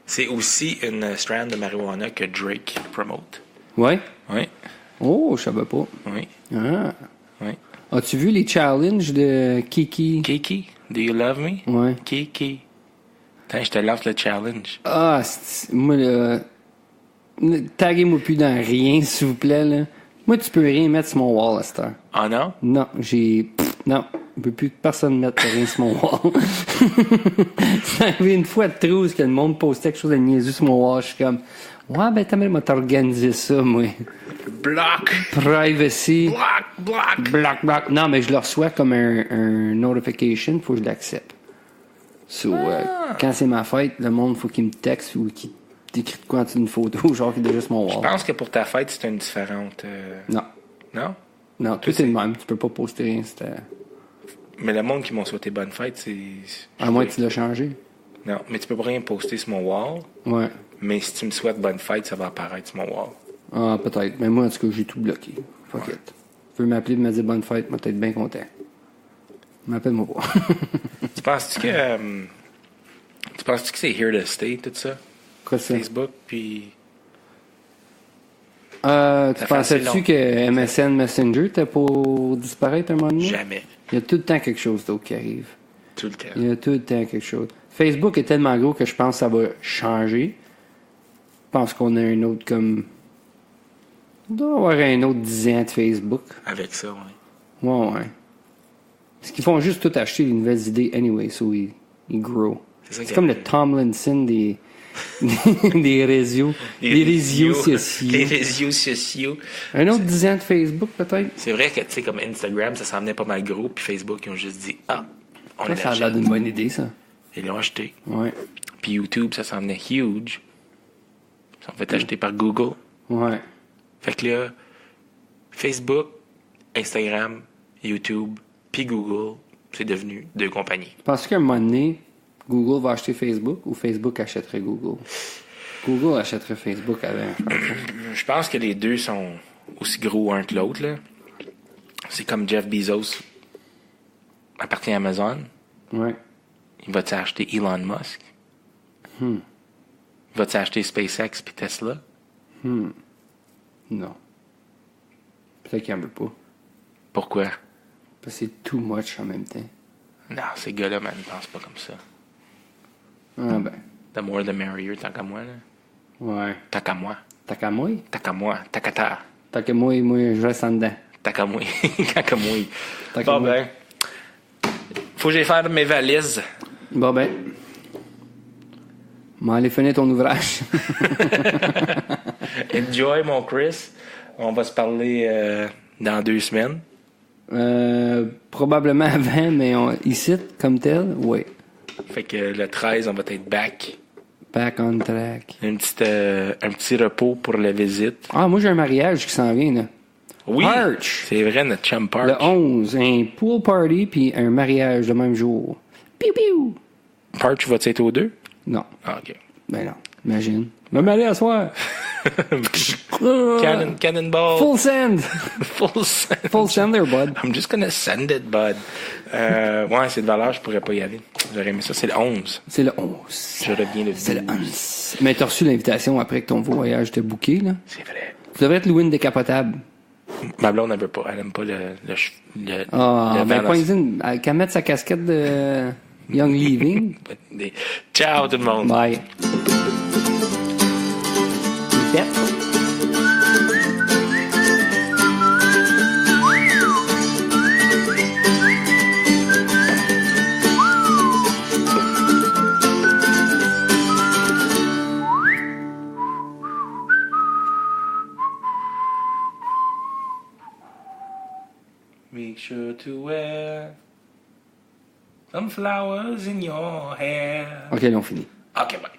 C'est aussi une strand de marijuana que Drake promote.
Ouais?
Oui.
Oh, je savais pas.
Oui.
Ah.
Oui.
As-tu vu les challenges de Kiki?
Kiki, do you love me?
Ouais.
Kiki. Attends, je te lance le challenge.
Ah, moi, là... Taguez-moi plus dans rien, s'il vous plaît, là. Moi, tu peux rien mettre sur mon wall à cette heure.
Ah non?
Non, non, je peux plus que personne mettre rien sur mon wall. C'est arrivé une fois de trop que le monde postait quelque chose de niaiseux sur mon wall. Je suis comme, ouais, ben, t'as même t'organiser ça, moi.
Block!
Privacy.
Block!
Non, mais je le reçois comme un notification, faut que je l'accepte. So, quand c'est ma fête, le monde, faut qu'il me texte ou qu'il t'écrit de quoi en dessous d'une photo, genre qui est déjà sur mon wall.
Je pense que pour ta fête, c'est une différente...
Non.
Non?
Non, tout est le même. Tu peux pas poster rien.
Mais le monde qui m'ont souhaité bonne fête, c'est...
À moins que tu l'as changé.
Non, mais tu peux pas rien poster sur mon wall.
Ouais.
Mais si tu me souhaites bonne fête, ça va apparaître sur mon wall.
Ah, peut-être. Mais moi, en tout cas, j'ai tout bloqué. Fuck it. Tu veux m'appeler et me dire bonne fête, moi, t'es bien content. M'appelle-moi pas.
Tu penses-tu que... tu penses-tu que c'est here to stay, tout ça?
Quoi ça?
Facebook, puis...
Tu
Ça fait assez
pensais-tu
long.
que MSN Messenger était pour disparaître un moment donné?
Jamais.
Il y a tout le temps quelque chose d'autre qui arrive.
Tout le temps.
Il y a tout le temps quelque chose. Facebook est tellement gros que je pense que ça va changer. Je pense qu'on a un autre comme... On doit avoir un autre 10 ans de Facebook.
Avec ça, oui.
Ouais. Parce qu'ils font juste tout acheter les nouvelles idées anyway, so ils grow. C'est comme le Tomlinson des réseaux. Les réseaux sociaux.
Les réseaux sociaux.
Un autre 10 ans de Facebook, peut-être?
C'est vrai que, tu sais, comme Instagram, ça s'en venait pas mal gros, puis Facebook, ils ont juste dit, on
Ça a
l'achète.
l'air d'une bonne idée, ça.
Ils l'ont acheté.
Ouais.
Puis YouTube, ça s'en venait huge. Ils sont fait acheter par Google.
Ouais.
Fait que là, Facebook, Instagram, YouTube, puis Google, c'est devenu deux compagnies.
Penses-tu qu'à un moment donné, Google va acheter Facebook ou Facebook achèterait Google? Google achèterait Facebook avant.
Je pense que les deux sont aussi gros un que l'autre, là. C'est comme Jeff Bezos appartient à Amazon.
Ouais.
Il va-tu acheter Elon Musk? Il va-tu acheter SpaceX puis Tesla?
Non. Peut-être qu'il n'en veut pas.
Pourquoi?
Parce que c'est too much en même temps.
Non, ces gars-là, man, ils pensent pas comme ça.
Ah ben.
The more the merrier, tant qu'à moi, là.
Ouais.
Tant qu'à moi.
T'as qu'à moi?
Tant qu'à moi. Tant qu'à ta.
T'as qu'à moi, je reste en dedans.
Tant qu'à moi. Tant qu'à moi.
Tant qu'à
Bon,
moi.
ben. Faut que j'aille faire mes valises.
Bon ben. M'en aller finir ton ouvrage.
Enjoy, mon Chris. On va se parler dans 2 semaines.
Probablement avant, mais ici, comme tel, oui.
Fait que le 13, on va être back.
Back on track.
Un petit repos pour la visite.
Ah, moi, j'ai un mariage qui s'en vient, là.
Oui,
Parch.
c'est vrai, notre chum Parch.
Le 11, un pool party puis un mariage le même jour. Piou, piou.
Parch, vas-tu être aux deux?
Non.
Ah, OK.
Ben non. Imagine. Va m'aller à soir.
Cannonball.
Full send.
Full send.
Full send there, bud.
I'm just gonna send it, bud. Ouais, c'est de valeur, je pourrais pas y aller. J'aurais aimé ça. C'est le 11.
C'est le 11.
Je reviens le 12.
C'est le 11. Mais t'as reçu l'invitation après que ton voyage t'ait booké, là?
C'est vrai.
Tu devrais être loué une décapotable.
Ma blonde, elle veut pas. Elle aime pas le
Ah,
le
ben,
vent
point qu'à mettre sa casquette de Young Living.
Ciao, tout le monde.
Bye. Pet.
Make sure to wear some flowers in your hair.
OK, là, on finit.
OK, bye.